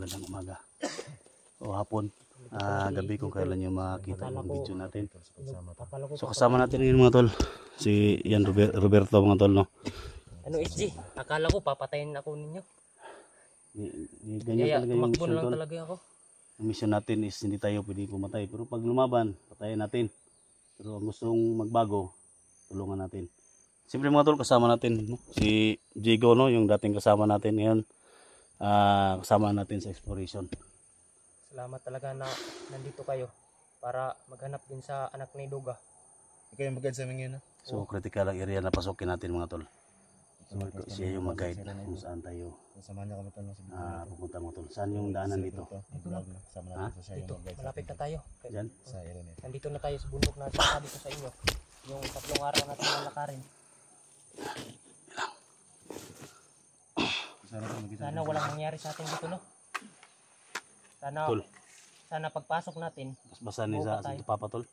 magandang umaga o hapon, gabi kung kailan nyo makita yung video natin. So kasama natin ngayon mga tol, si yan Roberto mga tol, no? Ano SG? Akala ko papatayin ako ninyo. Ganyan talaga yung tumakbo mission na lang tol. talaga ako. Ang mission natin is hindi tayo pwede pumatay, pero pag lumaban, patayin natin. Pero ang gustong magbago, tulungan natin. Siyempre mga tol, kasama natin, no? Si Diego, no? Yung dating kasama natin ngayon, kasama natin sa exploration. Salamat talaga na nandito kayo para maghanap din sa anak ni Duga. Ikaw yung mag-guide sa amin ngayon, ha? So critical ang area na pasukin natin mga tol. So siya yung mag-guide kung saan tayo Samahan niya kami tol. pupunta mga tol. Saan yung daanan dito? Sama natin siya Dito, yung mag-guide malapit na tayo. Diyan? sa area niya. Nandito na tayo sa bundok na sinasabi ko sa inyo. Yung 3 araw natin lalakarin. Sana walang mangyari sa atin dito, no? Tol. Sana pagpasok natin, Basa ni sa Papa tol.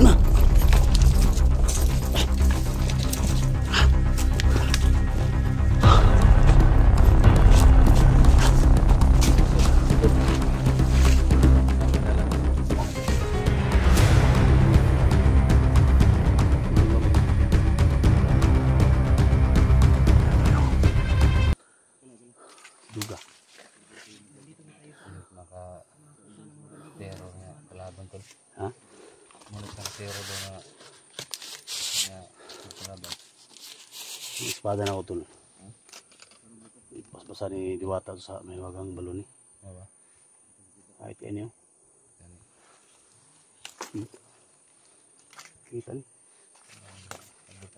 Na. Duga. Naka-terror nga kalaban tol. Ha? Mulit naka-terror daw nga kalaban. Espada na ko tol. Pas-pasa ni Diwata sa may wagang balon ni. Diba? Kahit yan yun. Kita ni.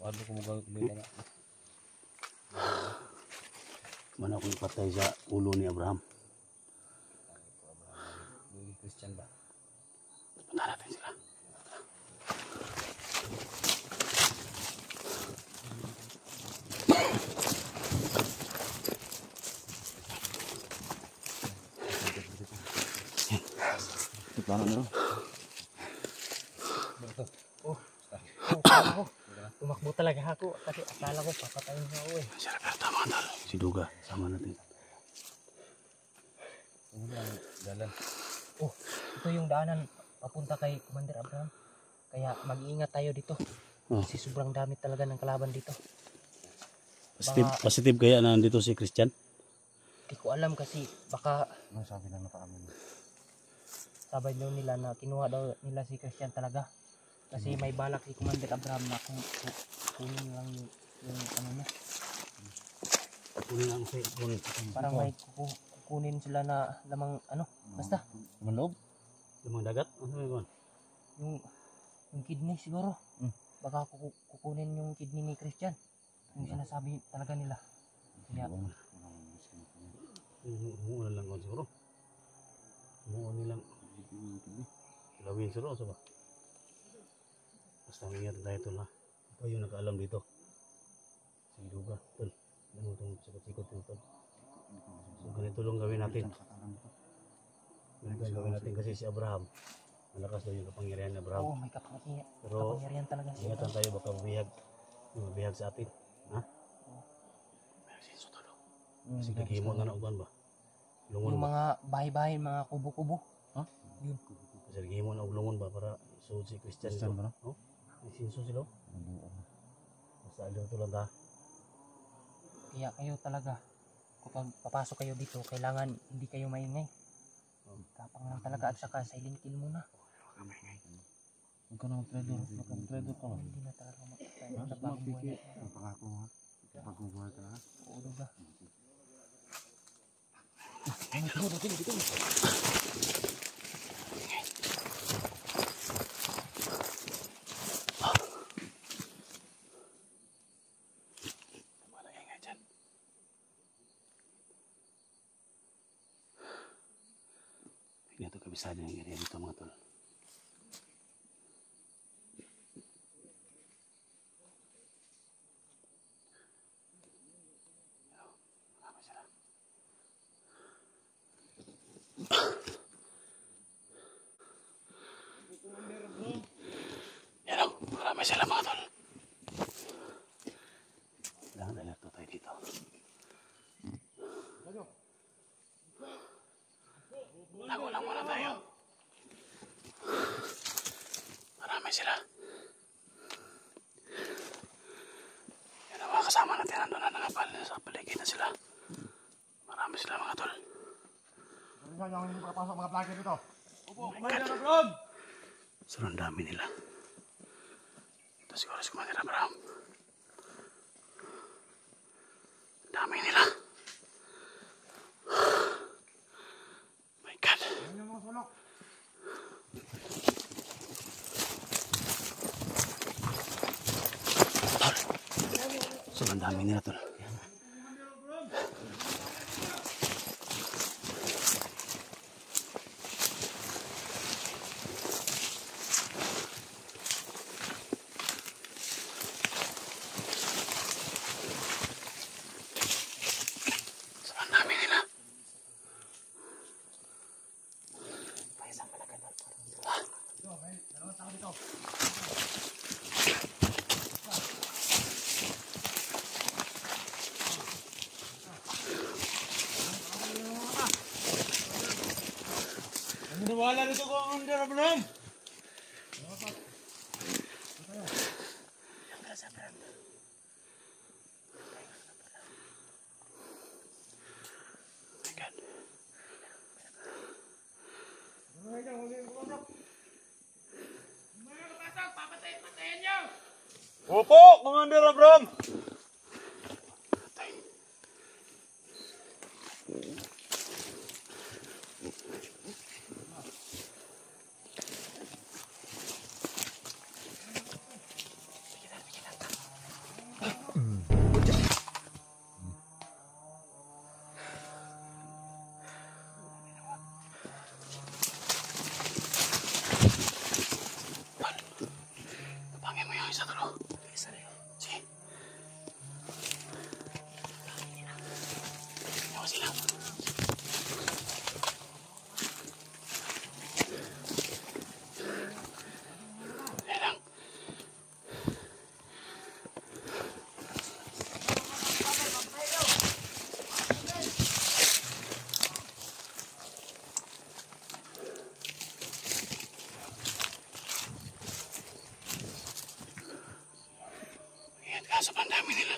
Ano kung mag-guide nga? Mana akong patay sa ulo ni Abraham. Christian ba? Punta natin sila. Paano na? tumakbo talaga ako kasi akala ko papatayin niya ako eh. Si Roberto mga tol. Si Duga. Sama natin. Ano ang dalan? Oh, ito yung daanan papunta kay Commander Abraham. Kaya mag-iingat tayo dito. Oh. Kasi sobrang dami talaga ng kalaban dito. Positive kaya na nandito si Christian? Hindi ko alam kasi baka Ano sabi lang nakaamin? sabay daw nila na kinuha daw nila si Christian talaga. Kasi may balak si Commander Abraham na kunin lang yung ano na. Kunin lang siya. Kunin. Parang may kukunin sila na lamang ano. Basta Manloob? Lamang dagat? Ano yun? yung kidney siguro. Baka kukunin yung kidney ni Christian. Yung sinasabi talaga nila. Kaya Umuulan lang ko siguro. Umuulan nilang. Lawin siguro. So ba? Basta nangyari tayo tol ha. Ikaw yung nakaalam dito. Si Duga. Tol. Ano itong sikot-sikot yung tol. So ganito lang gawin natin. Ganito lang gawin natin kasi si Abraham. Malakas daw yung kapangyarihan ni Abraham. oo, may Pero kapangyarihan talaga siya. ingatan tayo baka mabihag sa atin. Ha? May sinso tol. Kasi naghimo nga na uban ba? Lungon Yung ba? mga bahay-bahay, mga kubo-kubo. Ha? Yun. Kasi naghimo na ulungon ba para so si Christian Christian ito. ba, no? Oh? May sinso sila. Basta aliw to lang ta. Kaya kayo talaga, kapag papasok kayo dito, kailangan hindi kayo maingay. Tapang lang talaga at saka silent kill muna. Huwag ka na mag-trader. Mag-trader ka lang. Hindi na talaga magpapay. Ang pangako ha. Kapag mabuhay ka ha. Oo, diba? Wala ingay dyan. Hindi ito kabisado yung area dito mga tol. Marami sila. Yan o, marami sila mga tol. Kailangan nila ito. sila. Yan ang mga kasama natin. Nandun na nangapal sa paligid na sila. Marami sila mga tol. Yung papasok mga vlogger dito. Opo, Commander Abram! So, ang dami nila. Ito siguro si Commander Abram. Ang dami nila. My God. Yan yung mga sulok. Tol. So, ang dami nila tol. Wala nito ko ang Commander Abram! Opo, Commander Abram! Pangin mo yung isa tol. Isa rin. Sige. Yawa sila. Ayan lang. Ayan, kaso pa ang dami nila.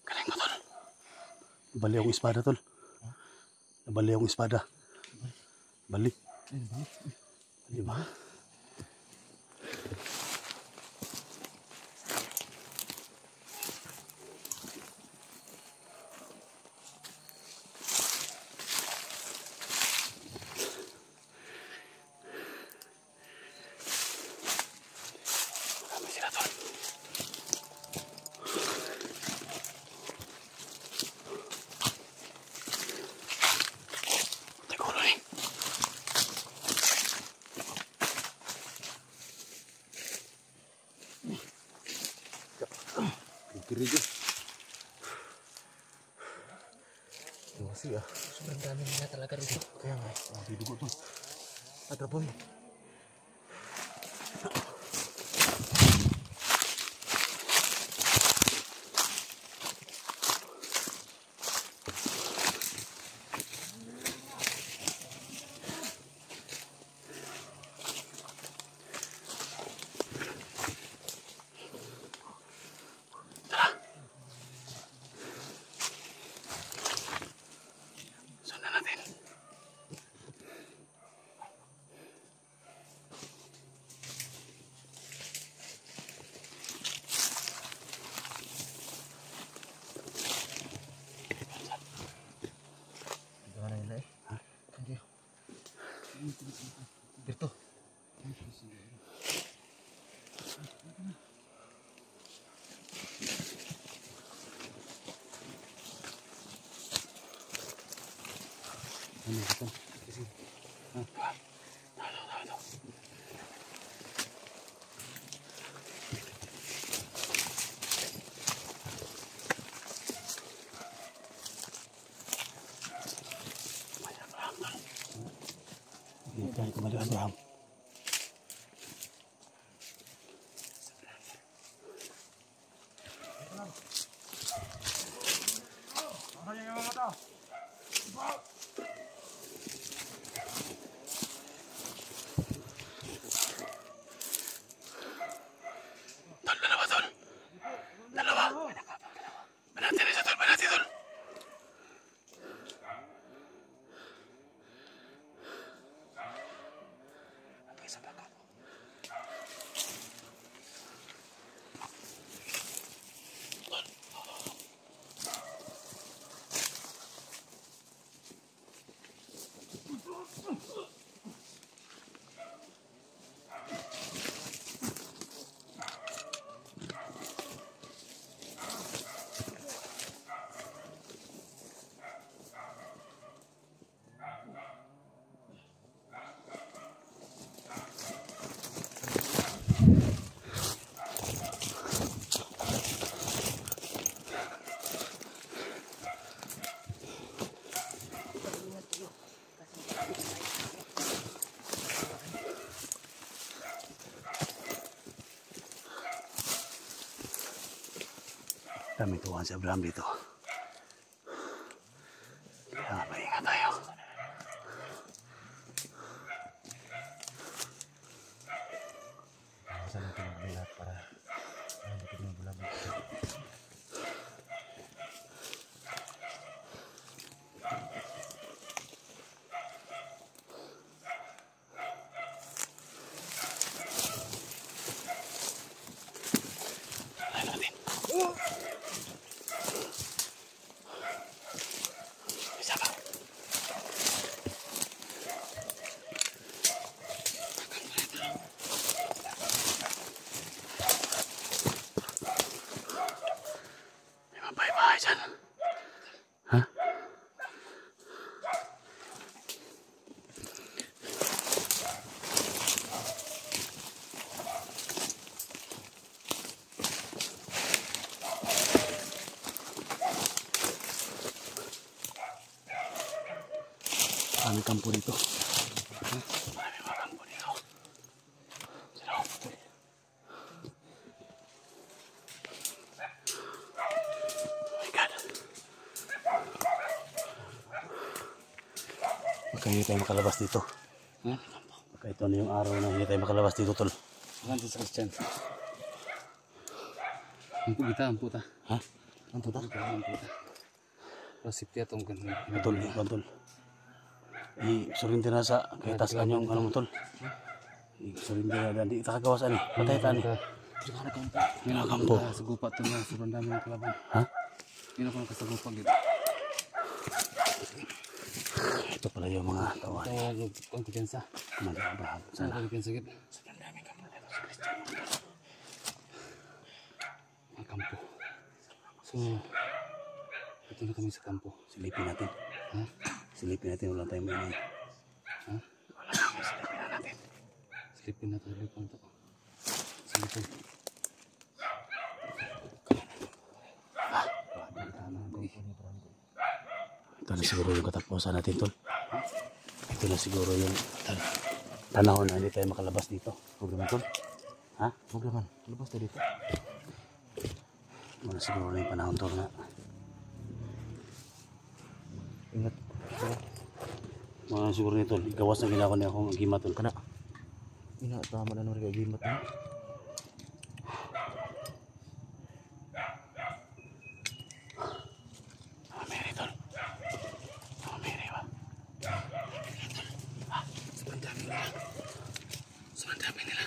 Galing ko tol. Nabali akong espada tol. Nabali akong espada. Bali. Bali ba? Marami sila tol. Siguro eh. Kirigo. Masih ya. Sobrang dami nila talaga rito. Kaya nga. Bidugo to. Atrapon. Sundan natin. Gimana nila eh? Hah? Thank you. Dito. Ano ito? Dahil Commander Abraham. Asan yung mga to? Tol, dalawa tol. Dalawa. Banati na siya tol, banati tol. Isa pa ka. Daming tuwan si Abraham dito. Kaya maingat tayo. Saan natin magbilat para hindi ko na bulabog. Lain natin. Isa pa. May mabay-bahay dyan. Ha? Marami kampo dito. Marami mga kampo dito. Sino? Oh my God. Baka hindi tayo makalabas dito. Ha? Baka ito na yung araw na hindi tayo makalabas dito, tol. Nanti sa Christian. Ampu kita, ampu ta. Ha? Ampu ta. Ampu ta. Rasipti atong kan. Tol, tol. I-surrender na sa kay tas kanyang ano mo, tol. I-surrender na di kita kagawas ani. Patay ta ni. Kampo. Sagupa to na sobrang dami ng kalaban. Ha? Yun ako nakasagupa gid. Ito pala yung mga tawa. Tawag ang kumpiyansa. Commander Abraham. Sana Sana. kumpiyansa gid. Sobrang dami kampo dito sa Christian. Ang kampo. So ito na kami sa kampo. Silipin natin. Ha? Silipin natin, wala tayong mainan. Ha? Wala namin, silipin na natin. Silipin na to, silipin to. Silipin. Ito na siguro yung katapusan natin, tol. Ito na siguro yung panahon na hindi tayo makalabas dito. Huwag naman, tol. Ha? Huwag naman. Labas tayo dito. Ito na siguro na yung panahon, tol, na. Ingat. Mga siguro nito, gawas na ginawa niya akong agimat, tol. Kana. Ina, tama na naman kagimat na. Mary, tol. Mary ba? Ha? Sobrang dami nila. Sobrang dami nila.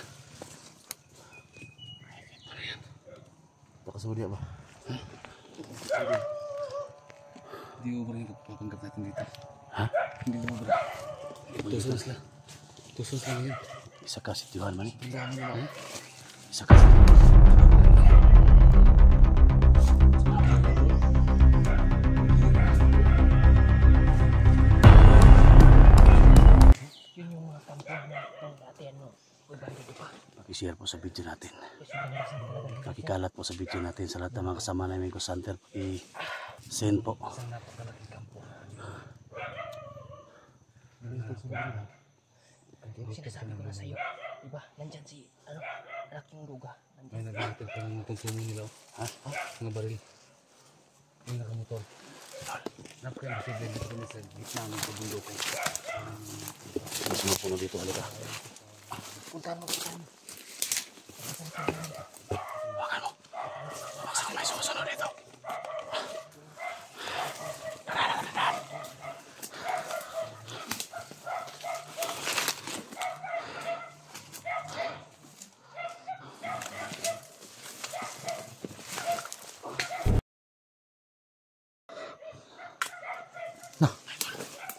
Ano yan? Takasuri ba? Hindi mo ba rin papanggap natin dito? Ha? Hindi mo ba? Tusos lang. Tusos lang yun. Isa ka si Tuhan man eh. Ang dami nila. Isa ka si Yun yung mga kampo na dati ano. Ugali di pa. Paki-share po sa video natin. Kasi pinarasan talaga. Pakikalat po sa video natin sa lahat ng mga kasama namin ko Santer. Paki-send po. Isang napakalaking kampo. Yung sinasabi ko na sa'yo. Diba? Nandyan si, laking duga. May Nandyan. nag-aatid pa ng konsumo nila. Ha? Mga baril. May nakamotor. Napaka-imposible dito kami sa gitna ng pabundukan. Mas mapuno dito ulit ah. Puntahan mo. Hawakan mo. Baka may susunod dito.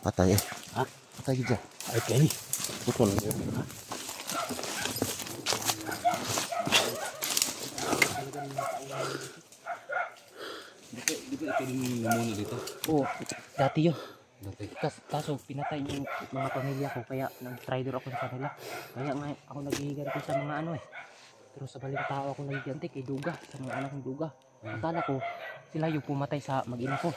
Patay eh. Ha? Patay gitu. Okay. Betul. Di ba ito yung namuna dito? Oo, dati yun. Dati. Kaso pinatay yung mga pamilya ko kaya nag-traitor ako sa kanila. Kaya nga ako naghihiganti sa mga pero sa baling tao ako naghihiganti kay Duga, sa mga anak ng Duga. Akala ko sila yung pumatay sa mag-ina ko.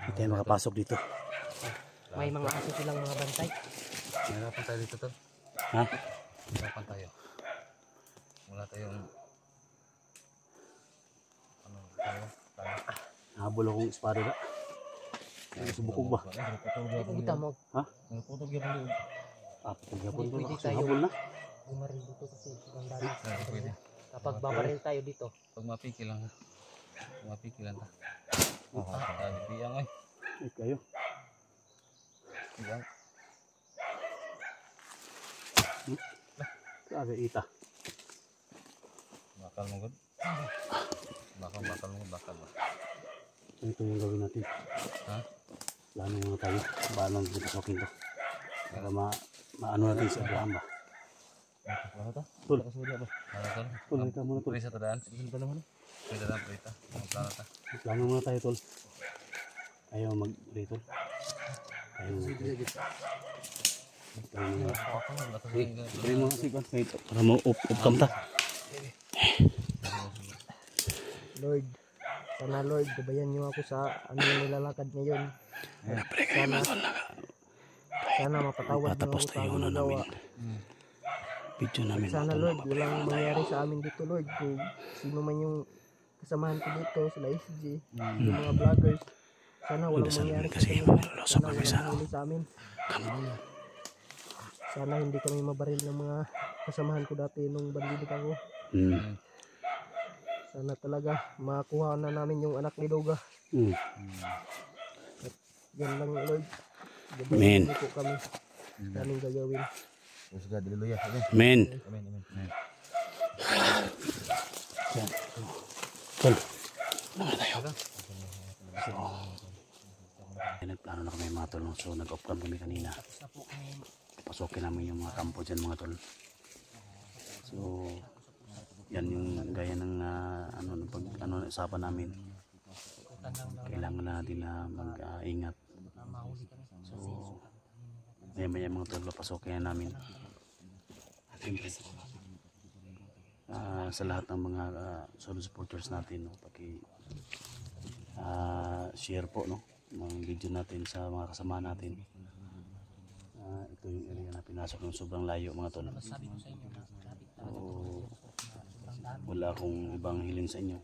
Hindi tayo makapasok dito. May mga aso silang mga bantay. Mahirapan tayo dito, tol. Ha? Mahirapan tayo. Wala tayong... Ano tayo? Nahabol akong espada na. Subukog ba? Kita mo, Ha? Nagputog yung baliw. Ah, pagyapon ko Pwede na. tayo. Habol na. bumaril dito kasi gandari. Pwede. Kapag babaril tayo dito, Pag mapiki lang ha. Mapiki lang ta. Tayo biyang ay. Ay, kayo. Biyang. Sabi, ita. Bakal mo gud. Bakal mo bakal ba. Ito yung gawin natin. Ha? Plano muna tayo. Paano ang pinasokin to. Para maano natin si Abraham ba. Ano to? Tul. Ano to? Tul, ito muna tol. Prisa tadaan. Prisa tadaan prita. Ang plano ta. Plano muna tayo tol. Ayaw mag-rito. Ayaw mag-rito. Gawin mo kasi kwan. Para ma-up-cam ta. Lord, sana Lord, gabayan niyo ako sa ano yung nilalakad ngayon. Sana mapatawad niyo ako Tatapos sa tayo aming na namin. nagawa. Video namin. Sana tol, Lord, mapapalaya walang tayo. mangyari sa amin dito Lord. Kung sino man yung kasamahan ko dito, sila SG, yung mga vloggers. Sana walang Dasal mangyari namin sa kasi kanila. manlolosa Sana kami walang sa ano. mangyari sa amin. Sana hindi kami mabaril ng mga kasamahan ko dati nung bandido ako. Hmm. Sana talaga makuha na namin yung anak ni Doga. Hmm. Yan lang Lord. Amen. Gabayan niyo po kami. Daming gagawin. Praise God, hallelujah. Amen. Amen. Amen, amen. Yan. Tol. Ano na tayo? Nagplano na kami mga tol. So nag-off-cam kami kanina. Tapos na po kami. Pasokin namin yung mga kampo dyan mga tol. So yan yung gaya ng usapan namin. Kailangan natin na mag-ingat. So maya mga tol papasokin na namin. At siyempre sa lahat ng mga solid supporters natin, no, share po no ng video natin sa mga kasama natin. Ito yung area na pinasok ng sobrang layo mga tol. So, wala akong ibang hiling sa inyo.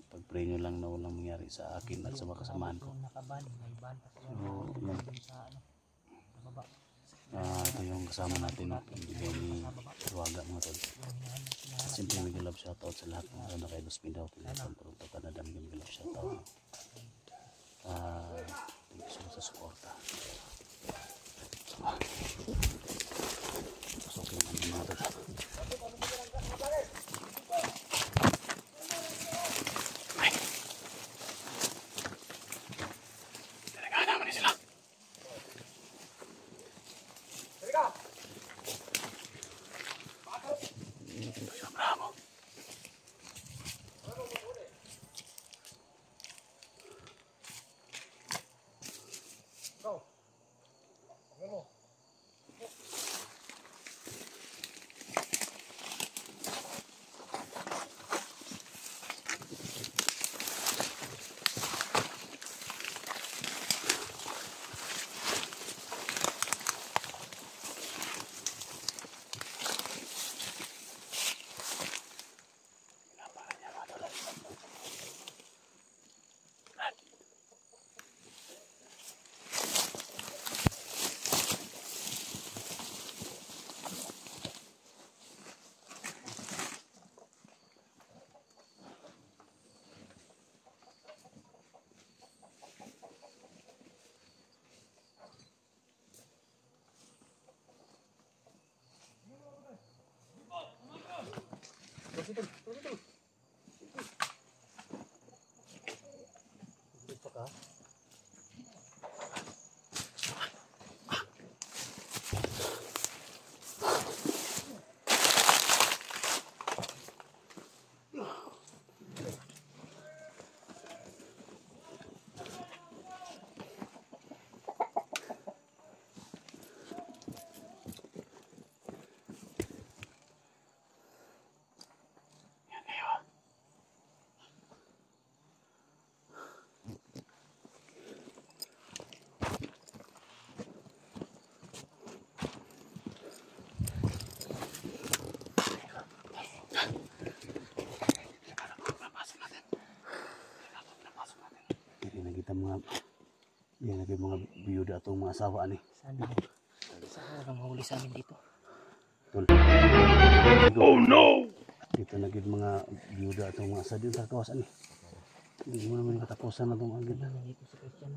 Pag-pray nyo lang na walang mangyari sa akin at sa mga kasamahan ko. So, yan. Ito yung kasama natin, no? Ibigay ni Ruaga mga tol. Siyempre may love shoutout sa lahat ng na kay Los Pindaw, Pilihan, Toronto, Canada. May love shoutout. Thank you so much sa suporta. So, okay naman mga tol. Ay. Talaga naman sila. Bravo. mga yan lagi mga biyuda atong mga asawa ni. Sana walang mahuli sa amin dito. Tol. Oh no. Dito na gid mga biyuda atong mga asa din sa kawasan ni. Hindi mo naman katapusan na itong agad. Dito si Christian.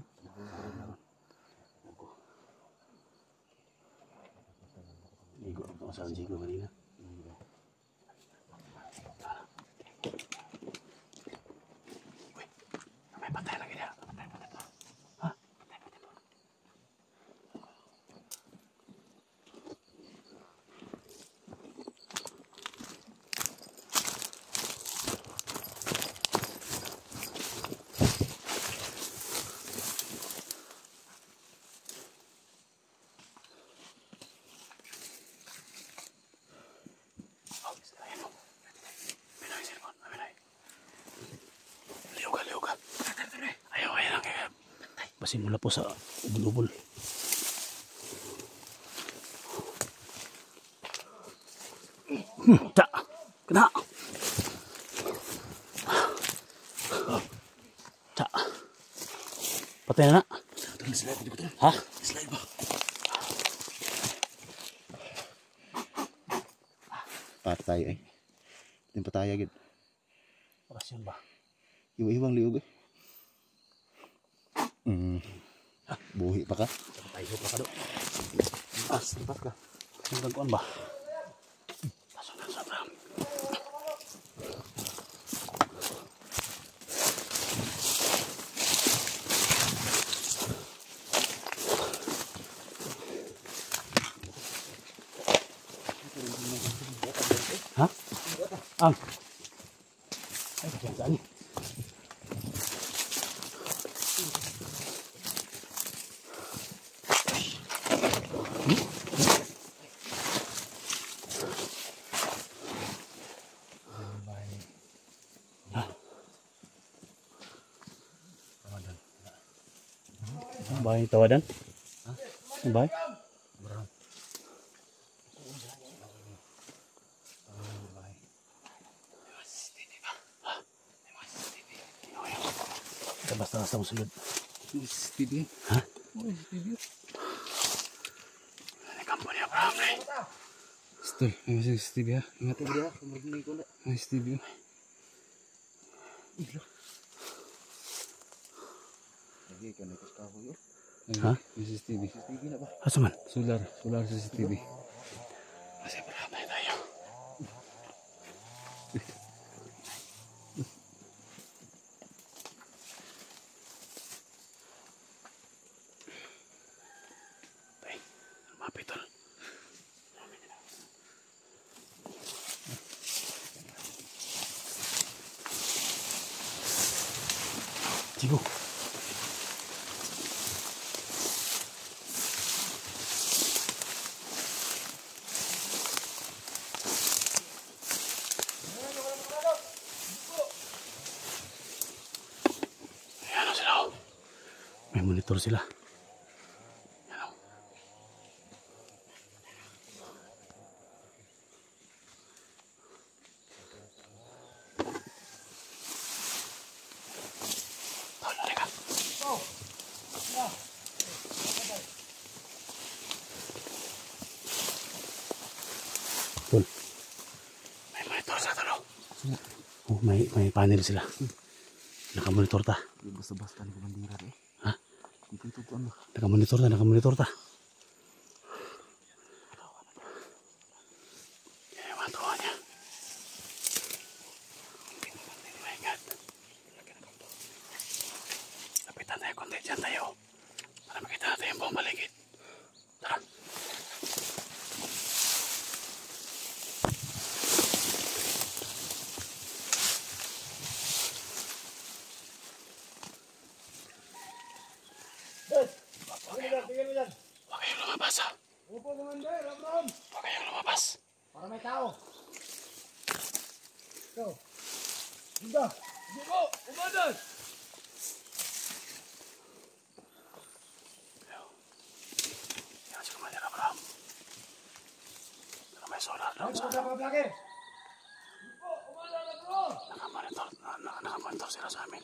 Ligo ako sa Jigo kanina. Uy, may patay lagi niya. Patay pa. Ha? Patay pa. Basin mula po sa ubul-ubul. Ta, kena. Ta. Patay na na. Ha? Slide ba? Patay eh. Yung patay agad. Orasyon ba? Iwa-iwang liog eh. Buhi pa ka? Tayo pa ka do. Simpat ka. Simpat ko ba? Pasok na sa bram. Ha? Ang. Ay, jangan ni. Bahay tawadan? Ha? Bahay? Basta-basta musulod. CCTV. Ha? CCTV. Ini kampung ni Abraham ni. Stol, may CCTV ha. Ingat ya. May CCTV. Lagi kan ikas kahoy yun. Ha? May CCTV. CCTV na ba? Asa man? Solar CCTV. Kasi Abraham na tayo. Tay, mapitol. Jigo. Ayan o sila o. May monitor sila. Ayan o. Tol, halika. Tol. May monitor sa tol o. Oh, may panel sila. Nakamonitor ta. Di basta-basta ni komandira eh. Ha? Di pintutuan mo. Nakamonitor ta. Yan yung mga tuwa niya. Maingat. Lapitan tayo konti dyan tayo. Para makita natin yung buong paligid. Tara. Huwag kayong lumabas ha. Opo, Commander, Abraham. Huwag kayong lumabas. Para may tao. Go. Ganda. Go, Commander. Yan si Commander Abraham. Pero may solar doon sa Mga vlogger. nakamonitor sila sa amin.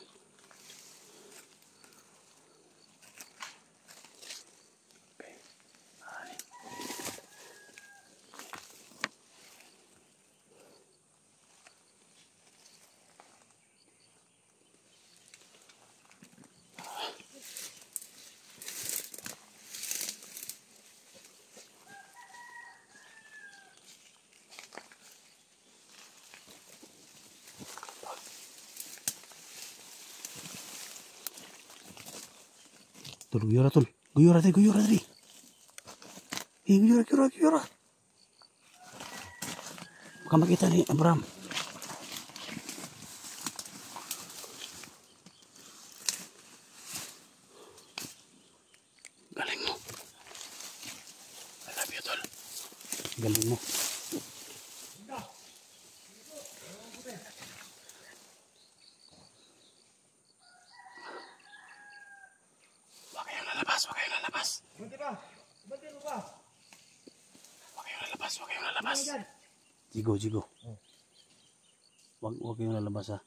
Tol, guyura tol. Guyura tadi, guyura tadi. Guyura, guyura, guyura. Baka makita ni Abraham. Galing mo. I love you, tol. Galing mo. Huwag kayong lalabas, huwag kayong lalabas. Bunti ka. Bunti mo ba? Huwag kayong lalabas, huwag kayong lalabas. Jigo, Jigo. Huwag kayong lalabas ha.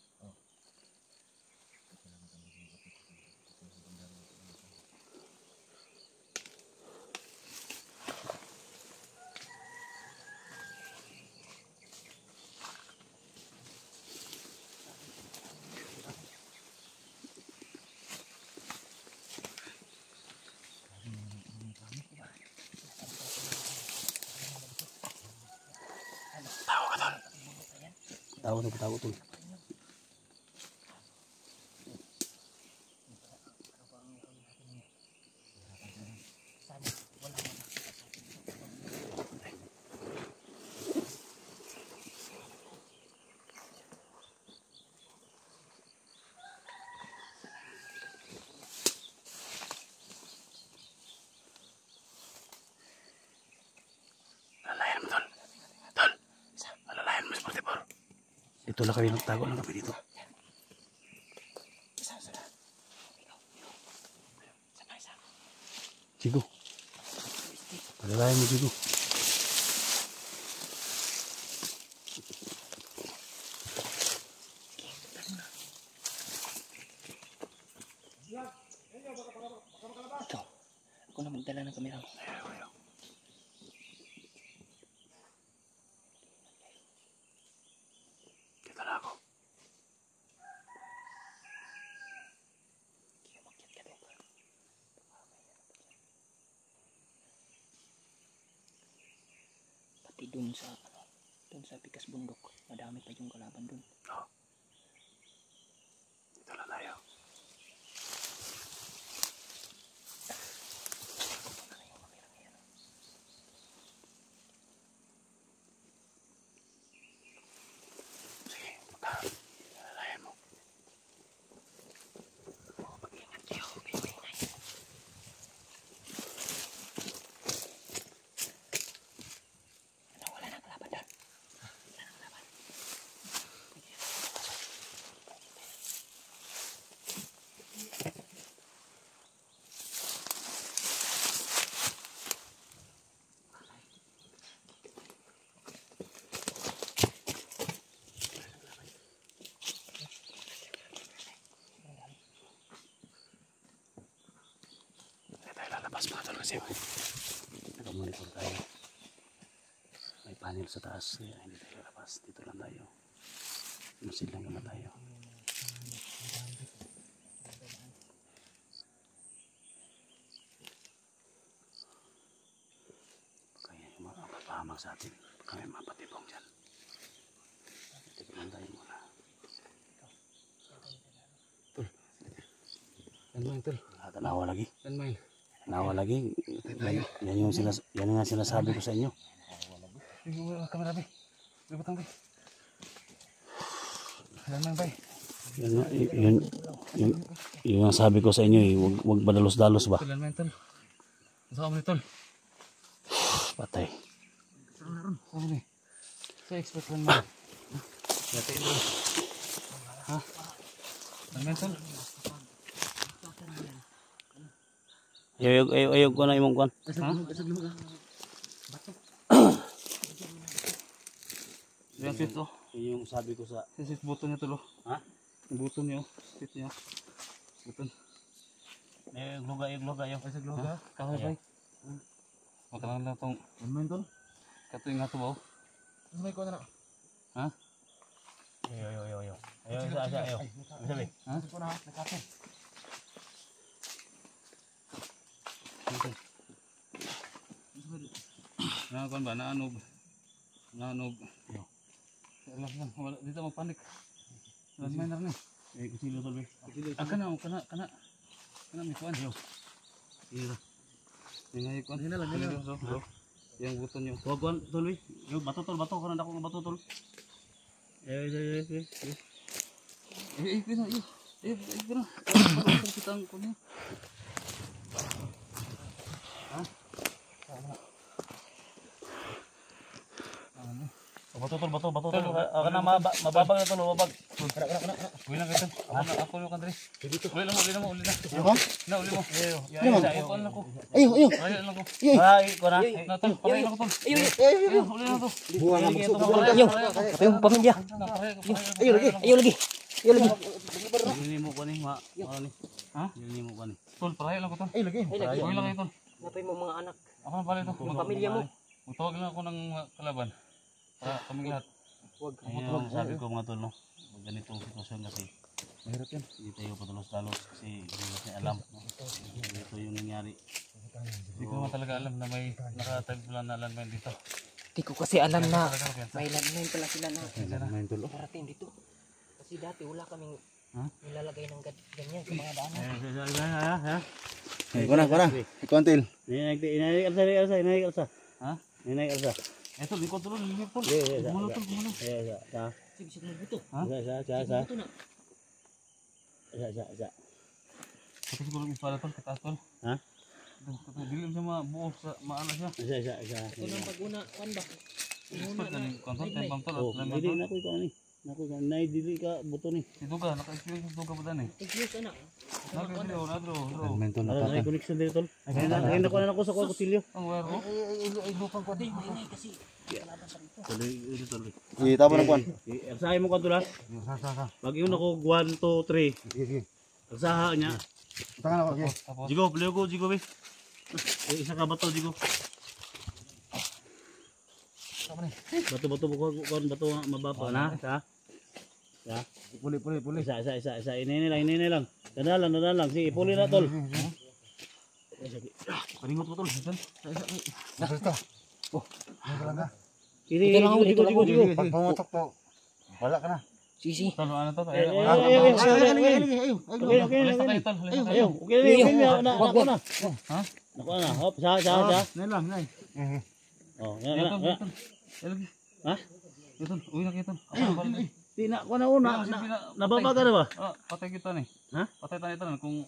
Tahu ka tol. Tahu tol. Lalayan mo tol. Tol. Lalayan mo seperti por. Dito lang kami nagtago lang kami dito. Jigo. Lalayan mo Jigo. Ito. Ako na magdala ng kamera mo. Dito na ako. Pati dun sa dun sa Pikas Bundok, madami pa yung kalaban dun. Oh. Dito na tayo. Sige, lalayan mo. Mag-ingat kayo, kayo maingay. Wala nang kalaban dun. Wala nang kalaban. Hindi tayo lalabas mga tol kasi nakamonitor tayo. May panel sa taas kaya hindi tayo lalabas. Dito lang tayo. Masid lang naman tayo. Kaya yung mga mapahamak sa atin. Kami mapatibong dyan. Dito lang tayo muna. Yan main tol. Tanawa lagi. Yan main. Tanawa lagi. Yan nga sinasabi ko sa inyo. Yung kamera bay. Lipatan bay. Yan main bay. Yun ang sabi ko sa inyo eh. Huwag madalos-dalos ba? Tol yan main tol. Saan kami tol? Patay. Saan kami? Sa expert lang main. Yatiin tol. Ha? Yan main tol. Ayog ko na imong kwan. Ha? Yan sit oh. Yung sabi ko sa... Sit button niya tol oh. Ha? Yung button niya oh. Sit niya. Button. Ayog loga yung. Ay saglo ka. Kahit bay. Makalang lang tong. Ano yun tol? Kato yung nga to ba oh. Ano may kuha na? Ha? Ayo. Ayo. Sabi. Ha? Ano ko na? Nakapin. Nakakuan ba? Naanog. Alam lang, wala dito magpanik. Alam mo na rin. Kuchilo tol be. Kana may kuan. Hinay ko. Hina lang, hina lang. So, yung buton yung. Huwag kuan tol we. Yung bato tol, bato karon ako ng bato tol. Pino. Pino. Kita ang kuno. Bato tol, bato tol. Kana mababag na tol, mababag. Uwi lang kayo. Ako yung country. Uli lang mo. Ako? Na, uli mo. Ako lang ko. Ayo. Ayaw lang ko. Ay, ko na. Natol, pakain lang ko tol. Ayun, Uli lang to. Buwan ang bukso. ayun. Kapag yung pamilya. Ayun lagi. Ayun lagi. Ini mo ko ni, ma. Ano ni? Ha? Ini mo ko ni. Tol, parahay lang ko tol. Ay, lagi. Ay lagi. Uwi lang kayo tol. Napay mo mga anak. Ako na pala ito. Yung pamilya mo. Magtawag lang ako ng kalaban. Para kaming lahat. Huwag. Ayun ang sabi ko mga tol, no? Pag ganitong sitwasyon kasi, Mahirap yan. hindi tayo patulos-talos kasi hindi natin alam. No? Ito yung nangyari. Hindi ko naman talaga alam na may nakatag pala na landmine dito. Di ko kasi alam na Talaga ako yan. may landmine pala sila na Main tulo. parating dito. Kasi dati wala kaming Ha? nilalagay ng ganyan sa mga daanan. Ay, kuna. Ikaw antil. Inaik alsa. Ha? Inaik alsa. Ito, di ko tuloy. Hindi tol. Iya. Gumulo tol, gumulo. Sa. Sige, sige, buto. Ha? Sa. Buto na. Sa. Pati siguro yung espada tol, kataas tol. Ha? Dilim siya mabuo sa maano siya. Sa. Ito nang paguna, kan ba? Expert na ni konton, Ay, tempang tol. Oh, Landmine dili tol. na ko ikaw ni. Nako ka nay dili ka buto ni. Si Duga, naka-experience si Duga pa dan eh. Excuse anak. Nadro. Main tulo. Ano na connection dito tol? Ay na ko sa kutilyo. Ang wire ko. Ay, lupang ko. Hindi, maingay kasi. Kalaban sa dito. Tuloy. Itabo ng kuan. Ersahay mo ka tol ha. Sa. Pag yun ako 1 2 3. Sige. Ersaha niya. Tangan ako. Sige. Tapos, Jigo, beliau ko jigo be. Isa ka bato jigo. Bato bato nga mababa na. Sa. Puli. Isa. Ini lang. Dadalan lang. Sige, puli na tol. Paningot ko tol. Basta. Oh. Ano lang ka? Ini jigo. Pag pumotok to. Wala ka na. Sisi. tol, ano to? Ayo. Alis na kayo tol, alis na kayo. Nako na. Ha? Nako na. Hop, sa. Nay. Oh, Ayo yan. tol, tol. Ayo lagi. Ha? Ayo tol, uwi na kayo tol. Tina ko na una. Nababaga na ba? Ah, patay kita ni. Ha? Patay tayo ito kung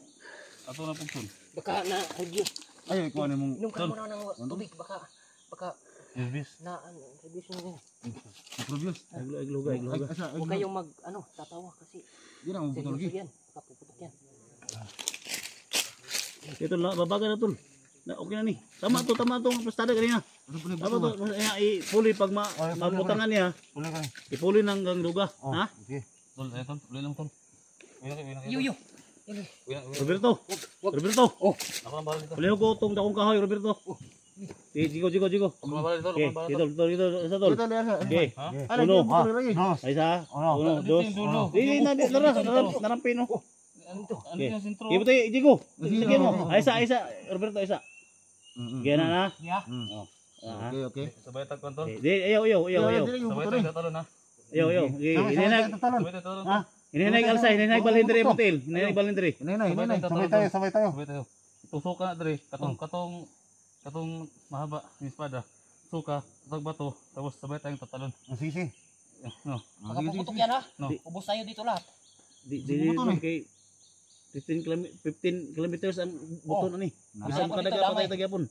ato na pugson. Baka na review. Ayo ikaw ano mong Inom ka muna ng tubig. Baka Yes, na review mo. reviews. Igluga. Huwag kayong tatawa kasi Di na mo putol seryoso gi. yan. Baka puputok yan. Ito na babaga na tol. Na okay na ni. Tama to pastada kanina. Ano puli Tama to. Ipuli pag mabutangan niya. Puli ka. Ipuli ng luga. Ha? Sige. tol, ayo tol, uwi lang tol. Uwi na kayo. Yuyo. Roberto. Oh. Ako lang bala dito. Puli ko tong dakong kahoy Roberto. Jigo. Ako lang bala dito, Okay, ako lang bala dito sa tol. Kita lihat. Okay. Ha? Ano Uno. putol lagi. Ay isa. Uno, Dito dos. yung dulo. Di narampin no. Ano to? Ano Okay. yung sintro? Ibo tayo, Jigo. Sige mo. Ay isa. Roberto isa. Gana na. Yeah. Oh. Ah. Okay. Sabay tagkuhan tol. Di ayaw. Sabay tayo talon ha. Ayaw. Ininag. Sabay tayo talon. Ha? Ininag alsa, ininag balindri motel. Ininag balindri. Nay. Sabay tayo. Sabay tayo. Tusok ka na dre. Katong mahaba yung espada. Suka, katong bato, tapos sabay tayong tatalon. Sisi. No. Baka puputok yan ha. No. Ubus tayo dito lahat. Di kay 15 kilometers ang buton ani. Bisa Ako makadaga dito, patay damay. tagyapon.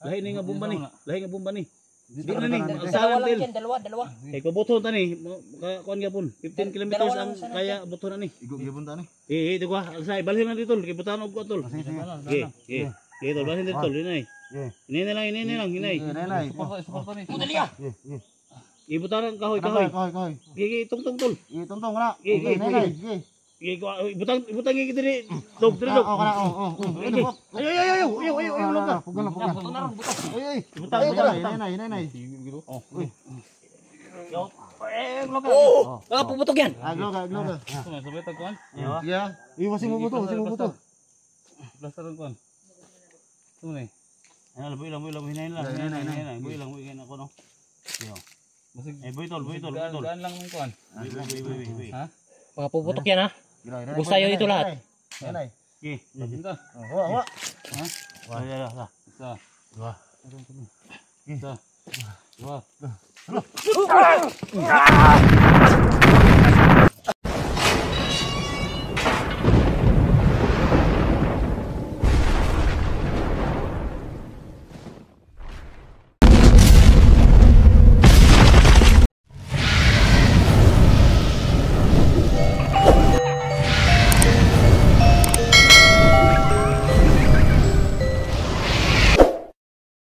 Lahi ni nga bomba ni. Di na ni Dalawa alsahan lang til. yan. Dalawa. Kay ko buton tani, kuan gyapon. 15 kilometers Dalawa lang ang sana kaya buton ani. Igugibon ta ni. Ito ko, alsa ibalhin na dito, kay butan og ko tol. Okay. Tol, balhin dito tol, inay. Inay lang. Nay. Suporta ni. Putol yan. Ibutan ang kahoy. Koy. Gigi tungtong tol. Itontong na. Sige. Nay. Ibutang gigi diri. Dog diri dog. Kana. Ayo, ulog ka. Pugan. Buto na rin. Buto. Ay. Ibutang. Nay. Ulog ka. Baka puputok yan. Agloga. Sabay tagkuhan. Yeah. Iwasin mo buto. Plaster ang kuhan. Tunay. Ano, boy lang, hinayin lang. Boy lang ako no. Yo. Basig. Boy tol. Gaan lang mong kuhan. Boy. Ha? Baka puputok yan ha. Ubus tayo dito lahat. Nay. Okay. Sabin ka. Wa. Ha? Isa. Dua. Isa. Dua.